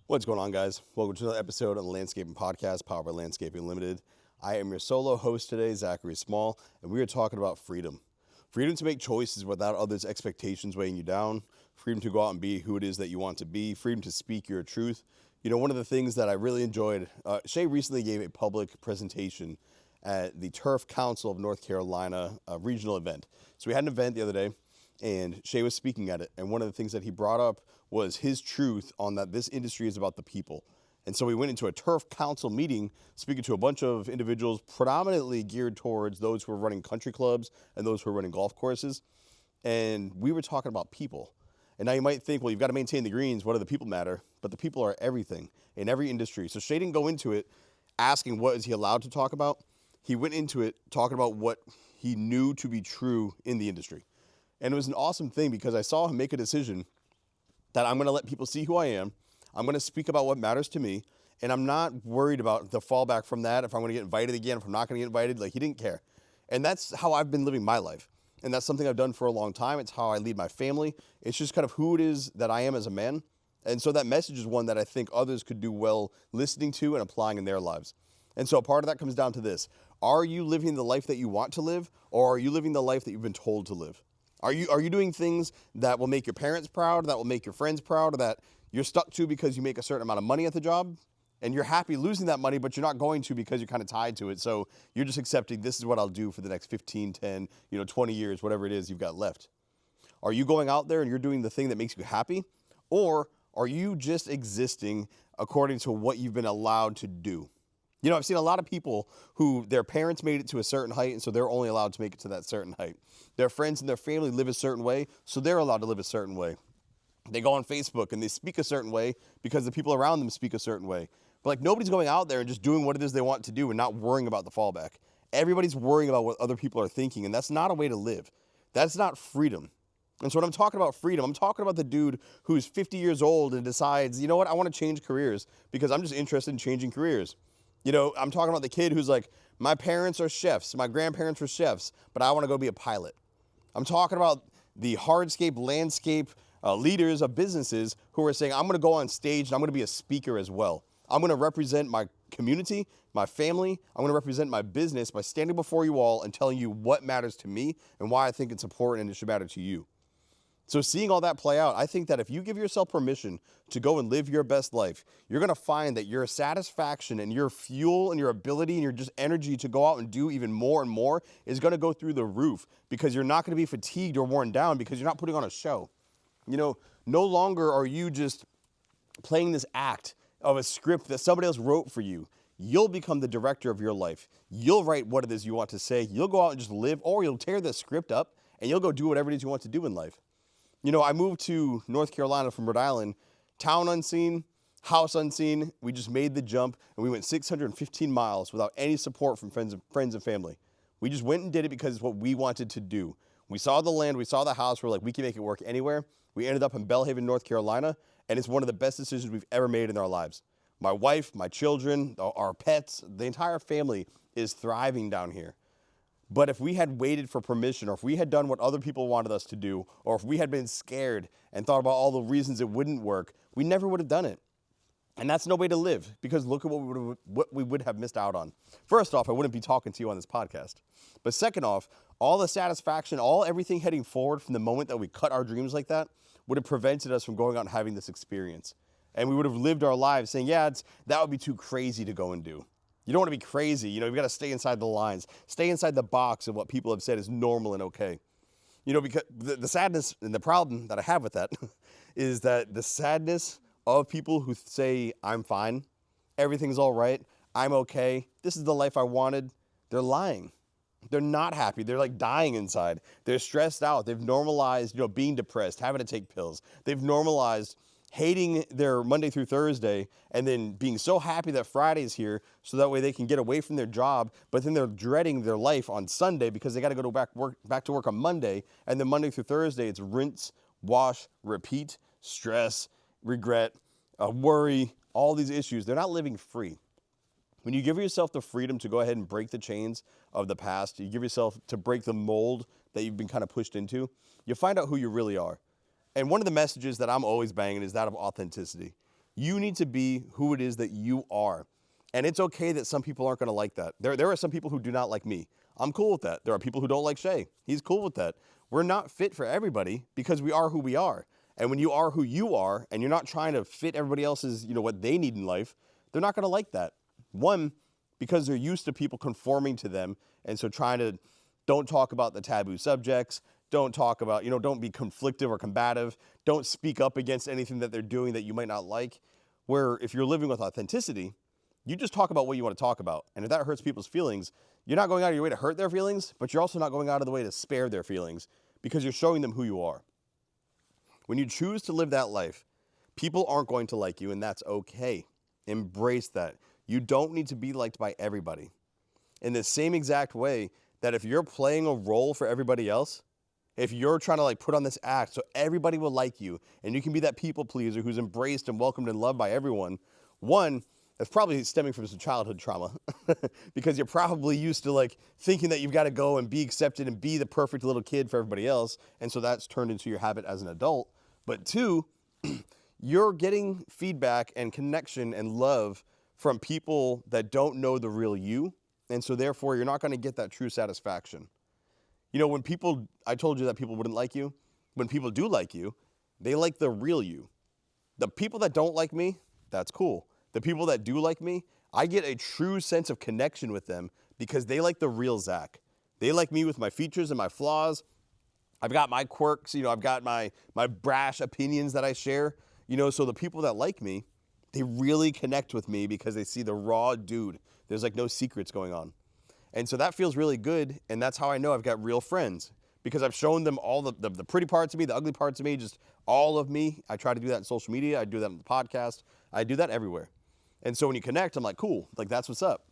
What's going on, guys? Welcome to another episode on the Landscaping Podcast, powered by Landscaping Limited. I am your solo host today, Zachary Small, and we are talking about freedom. Freedom to make choices without others' expectations weighing you down. Freedom to go out and be who it is that you want to be. Freedom to speak your truth. You know, one of the things that I really enjoyed, Shay recently gave a public presentation at the Turf Council of North Carolina, a regional event. So we had an event the other day, and Shay was speaking at it. And one of the things that he brought up was his truth on that this industry is about the people. And so we went into a turf council meeting, speaking to a bunch of individuals predominantly geared towards those who are running country clubs and those who are running golf courses. And we were talking about people. And now you might think, well, you've got to maintain the greens. What do the people matter? But the people are everything in every industry. So Shay didn't go into it asking what is he allowed to talk about. He went into it talking about what he knew to be true in the industry. And it was an awesome thing because I saw him make a decision that I'm going to let people see who I am. I'm going to speak about what matters to me. And I'm not worried about the fallback from that. If I'm going to get invited again, if I'm not going to get invited, like he didn't care. And that's how I've been living my life. And that's something I've done for a long time. It's how I lead my family. It's just kind of who it is that I am as a man. And so that message is one that I think others could do well listening to and applying in their lives. And so part of that comes down to this. Are you living the life that you want to live, or are you living the life that you've been told to live? Are you doing things that will make your parents proud, that will make your friends proud, or that you're stuck to because you make a certain amount of money at the job, and you're happy losing that money, but you're not going to because you're kind of tied to it, so you're just accepting this is what I'll do for the next 15, 10, 20 years, whatever it is you've got left. Are you going out there and you're doing the thing that makes you happy, or are you just existing according to what you've been allowed to do? You know, I've seen a lot of people who their parents made it to a certain height, and so they're only allowed to make it to that certain height. Their friends and their family live a certain way, so they're allowed to live a certain way. They go on Facebook and they speak a certain way because the people around them speak a certain way. But like nobody's going out there and just doing what it is they want to do and not worrying about the fallback. Everybody's worrying about what other people are thinking, and that's not a way to live. That's not freedom. And so when I'm talking about freedom, I'm talking about the dude who's 50 years old and decides, you know what, I want to change careers because I'm just interested in changing careers. You know, I'm talking about the kid who's like, my parents are chefs, my grandparents were chefs, but I want to go be a pilot. I'm talking about the hardscape, landscape leaders of businesses who are saying, I'm going to go on stage and I'm going to be a speaker as well. I'm going to represent my community, my family. I'm going to represent my business by standing before you all and telling you what matters to me and why I think it's important and it should matter to you. So seeing all that play out, I think that if you give yourself permission to go and live your best life, you're going to find that your satisfaction and your fuel and your ability and your just energy to go out and do even more and more is going to go through the roof because you're not going to be fatigued or worn down because you're not putting on a show. You know, no longer are you just playing this act of a script that somebody else wrote for you. You'll become the director of your life. You'll write what it is you want to say. You'll go out and just live, or you'll tear the script up and you'll go do whatever it is you want to do in life. You know, I moved to North Carolina from Rhode Island, town unseen, house unseen. We just made the jump, and we went 615 miles without any support from friends and family. We just went and did it because it's what we wanted to do. We saw the land, we saw the house, we're like, we can make it work anywhere. We ended up in Belhaven, North Carolina, and it's one of the best decisions we've ever made in our lives. My wife, my children, our pets, the entire family is thriving down here. But if we had waited for permission, or if we had done what other people wanted us to do, or if we had been scared and thought about all the reasons it wouldn't work, we never would have done it. And that's no way to live, because look at what we would have missed out on. First off, I wouldn't be talking to you on this podcast. But second off, all the satisfaction, everything heading forward from the moment that we cut our dreams like that would have prevented us from going out and having this experience. And we would have lived our lives saying, yeah, that would be too crazy to go and do. You don't want to be crazy. You know, you've got to stay inside the lines, stay inside the box of what people have said is normal and okay. You know, because the sadness and the problem that I have with that is that the sadness of people who say, I'm fine, everything's all right, I'm okay, this is the life I wanted, they're lying. They're not happy. They're like dying inside. They're stressed out. They've normalized, being depressed, having to take pills. They've normalized hating their Monday through Thursday and then being so happy that Friday's here so that way they can get away from their job, but then they're dreading their life on Sunday because they got to go back to work on Monday, and then Monday through Thursday it's rinse, wash, repeat, stress, regret, worry, all these issues. They're not living free. When you give yourself the freedom to go ahead and break the chains of the past, you give yourself to break the mold that you've been kind of pushed into, you'll find out who you really are. And one of the messages that I'm always banging is that of authenticity. You need to be who it is that you are. And it's okay that some people aren't going to like that. There are some people who do not like me. I'm cool with that. There are people who don't like Shay. He's cool with that. We're not fit for everybody because we are who we are. And when you are who you are and you're not trying to fit everybody else's, what they need in life, they're not going to like that. One, because they're used to people conforming to them. And so don't talk about the taboo subjects. Don't talk about, don't be conflictive or combative. Don't speak up against anything that they're doing that you might not like. Where if you're living with authenticity, you just talk about what you want to talk about. And if that hurts people's feelings, you're not going out of your way to hurt their feelings, but you're also not going out of the way to spare their feelings because you're showing them who you are. When you choose to live that life, people aren't going to like you, and that's okay. Embrace that. You don't need to be liked by everybody. In the same exact way that if you're playing a role for everybody else, if you're trying to put on this act so everybody will like you and you can be that people pleaser who's embraced and welcomed and loved by everyone, one, that's probably stemming from some childhood trauma because you're probably used to thinking that you've got to go and be accepted and be the perfect little kid for everybody else. And so that's turned into your habit as an adult. But two, you're getting feedback and connection and love from people that don't know the real you. And so therefore you're not going to get that true satisfaction. I told you that people wouldn't like you. When people do like you, they like the real you. The people that don't like me, that's cool. The people that do like me, I get a true sense of connection with them because they like the real Zach. They like me with my features and my flaws. I've got my quirks, I've got my brash opinions that I share, so the people that like me, they really connect with me because they see the raw dude. There's no secrets going on. And so that feels really good, and that's how I know I've got real friends because I've shown them all the pretty parts of me, the ugly parts of me, just all of me. I try to do that in social media. I do that on the podcast. I do that everywhere. And so when you connect, I'm like, cool, that's what's up.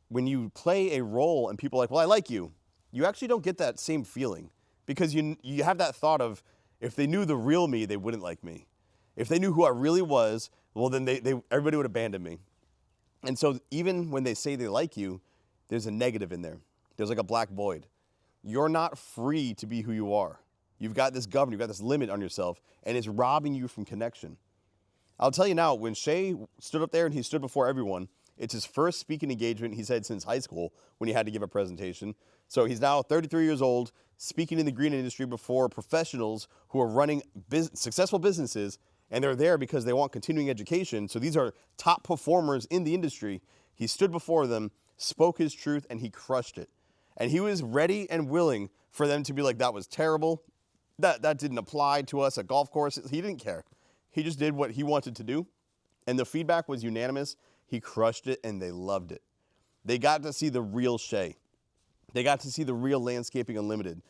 When you play a role and people are like, well, I like you, you actually don't get that same feeling because you have that thought of if they knew the real me, they wouldn't like me. If they knew who I really was, well, then everybody would abandon me. And so even when they say they like you, there's a negative in there. There's a black void. You're not free to be who you are. You've got this governor, you've got this limit on yourself, and it's robbing you from connection. I'll tell you now, when Shay stood up there and he stood before everyone, it's his first speaking engagement he's had since high school when he had to give a presentation. So he's now 33 years old, speaking in the green industry before professionals who are running successful businesses, and they're there because they want continuing education. So these are top performers in the industry. He stood before them, spoke his truth, and he crushed it. And he was ready and willing for them to be like, that was terrible. That didn't apply to us at golf courses. He didn't care. He just did what he wanted to do. And the feedback was unanimous. He crushed it, and they loved it. They got to see the real Shay. They got to see the real Landscaping Unlimited.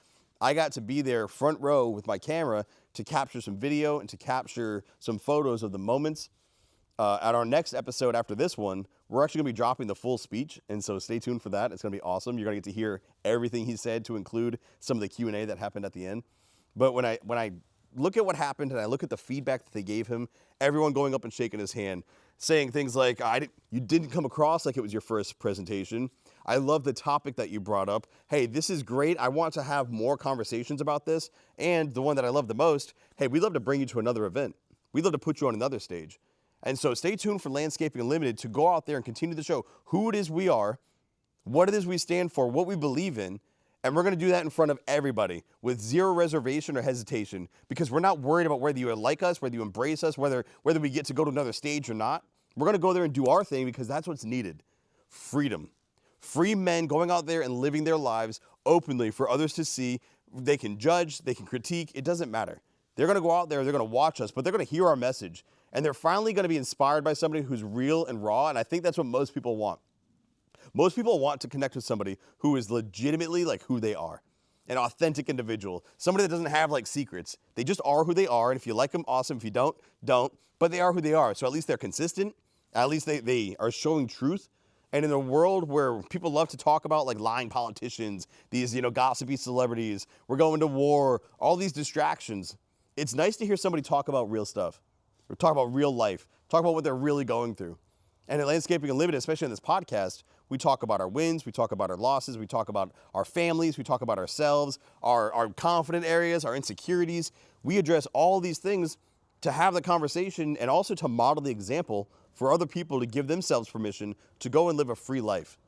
I got to be there front row with my camera to capture some video and to capture some photos of the moments. At our next episode after this one, we're actually going to be dropping the full speech, and so stay tuned for that. It's going to be awesome. You're going to get to hear everything he said to include some of the Q&A that happened at the end. But when I look at what happened and I look at the feedback that they gave him, everyone going up and shaking his hand, saying things like, you didn't come across like it was your first presentation. I love the topic that you brought up. Hey, this is great. I want to have more conversations about this. And the one that I love the most, hey, we'd love to bring you to another event. We'd love to put you on another stage. And so stay tuned for Landscaping Unlimited to go out there and continue to show who it is we are, what it is we stand for, what we believe in. And we're going to do that in front of everybody with zero reservation or hesitation because we're not worried about whether you like us, whether you embrace us, whether we get to go to another stage or not. We're going to go there and do our thing because that's what's needed. Freedom. Free men going out there and living their lives openly for others to see. They can judge, they can critique. It doesn't matter. They're going to go out there, they're going to watch us, but they're going to hear our message. And they're finally going to be inspired by somebody who's real and raw. And I think that's what most people want. Most people want to connect with somebody who is legitimately who they are. An authentic individual. Somebody that doesn't have secrets. They just are who they are. And if you like them, awesome. If you don't, don't. But they are who they are. So at least they're consistent. At least they are showing truth. And in a world where people love to talk about lying politicians, these, gossipy celebrities, we're going to war, all these distractions, it's nice to hear somebody talk about real stuff. Or talk about real life. Talk about what they're really going through. And at Landscaping Unlimited, especially in this podcast, we talk about our wins, we talk about our losses, we talk about our families, we talk about ourselves, our confident areas, our insecurities. We address all these things to have the conversation and also to model the example for other people to give themselves permission to go and live a free life,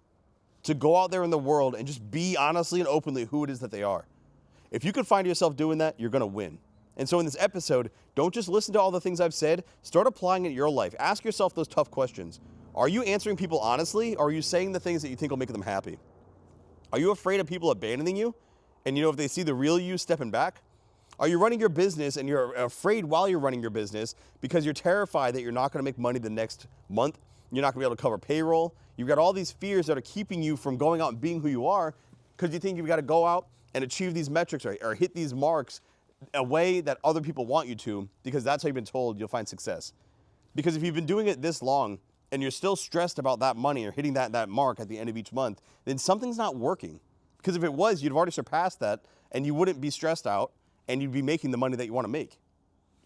to go out there in the world and just be honestly and openly who it is that they are. If you can find yourself doing that, you're going to win. And so in this episode, don't just listen to all the things I've said, start applying it in your life. Ask yourself those tough questions. Are you answering people honestly, or are you saying the things that you think will make them happy? Are you afraid of people abandoning you? And if they see the real you stepping back? Are you running your business and you're afraid while you're running your business because you're terrified that you're not going to make money the next month? You're not going to be able to cover payroll. You've got all these fears that are keeping you from going out and being who you are because you think you've got to go out and achieve these metrics or hit these marks a way that other people want you to, because that's how you've been told you'll find success. Because if you've been doing it this long and you're still stressed about that money or hitting that mark at the end of each month, then something's not working. Because if it was, you'd have already surpassed that and you wouldn't be stressed out and you'd be making the money that you want to make.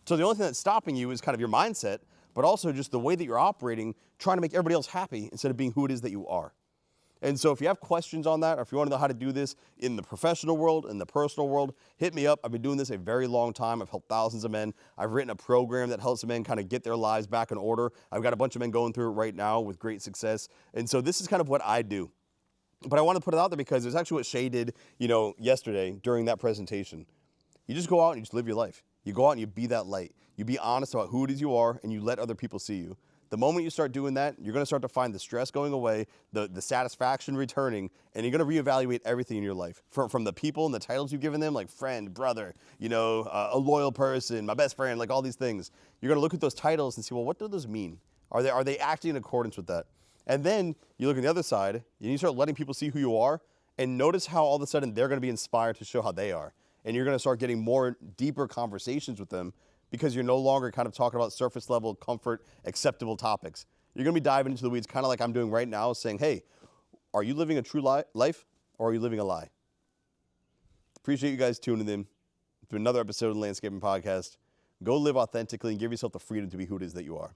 So the only thing that's stopping you is kind of your mindset, but also just the way that you're operating, trying to make everybody else happy instead of being who it is that you are. And so if you have questions on that, or if you want to know how to do this in the professional world, in the personal world, hit me up. I've been doing this a very long time. I've helped thousands of men. I've written a program that helps men kind of get their lives back in order. I've got a bunch of men going through it right now with great success. And so this is kind of what I do. But I want to put it out there because it's actually what Shay did, yesterday during that presentation. You just go out and you just live your life. You go out and you be that light. You be honest about who it is you are, and you let other people see you. The moment you start doing that, you're going to start to find the stress going away, the satisfaction returning, and you're going to reevaluate everything in your life. From the people and the titles you've given them, like friend, brother, a loyal person, my best friend, like all these things. You're going to look at those titles and see, well, what do those mean? Are they actually in accordance with that? And then you look at the other side, and you start letting people see who you are, and notice how all of a sudden they're going to be inspired to show how they are. And you're going to start getting more deeper conversations with them because you're no longer kind of talking about surface level, comfort, acceptable topics. You're going to be diving into the weeds kind of like I'm doing right now, saying, hey, are you living a true life or are you living a lie? Appreciate you guys tuning in to another episode of the Landscaping Podcast. Go live authentically and give yourself the freedom to be who it is that you are.